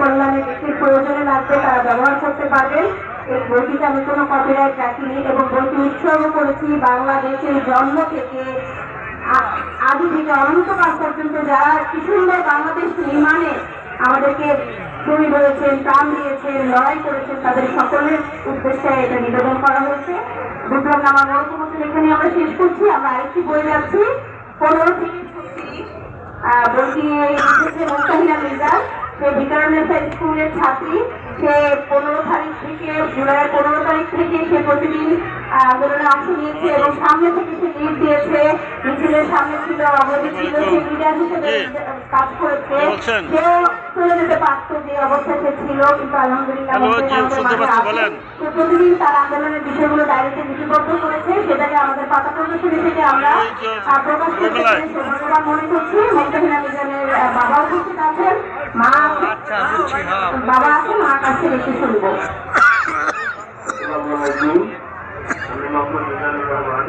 কল্যাণে ব্যক্তির প্রয়োজনে লাগবে তারা ব্যবহার করতে পারবেন। এই বইটিতে আমি কোনো কপিরাইট রাখিনি এবং বইটি উৎসর্গ করেছি বাংলাদেশের জন্ম থেকে আদি থেকে অনন্তকাল পর্যন্ত যারা কি সুন্দর বাংলাদেশ নির্মাণে আমাদেরকে ছবি বলেছেন, প্রাণ দিয়েছেন, লড়াই করেছেন, তাদের সকলের উদ্দেশ্যে এটা নিবেদন করা হয়েছে। বিপ্লব নামার মরকুমতি এখানে আমরা শেষ করছি। আমরা আরেকটি বই যাচ্ছি 15 থেকে 36। বইটি লিখেছে মুস্তাহিনা মির্জা। সে বিকারুন্নেসা স্কুলের ছাত্রী। সে 15 তারিখ থেকে জুলাইয়ের 15 তারিখ থেকে সে প্রতিদিন আন্দোলনে অংশ নিয়েছে এবং সামনে থেকে সে লিড দিয়েছে। মিছিলের সামনে ছিল, অবধি ছিল, সে লিডার হিসেবে কাজ করেছে। সেও চলে যেতে পারত যে অবস্থায় সে ছিল, কিন্তু আলহামদুলিল্লাহ সে প্রতিদিন তার আন্দোলনের বিষয়গুলো ডায়েরিতে লিপিবদ্ধ করেছে। সেটাকে আমাদের পাতা প্রদর্শনী থেকে আমরা প্রকাশ করতে পেরেছি। ধন্যবাদ মনে করছি। মুস্তাহিনা মিজানের বাবা উপস্থিত আছেন, মা বাবা আছেন, মার কাছে বেশি শুনবো। আমি মোহাম্মদ মিজানুর রহমান।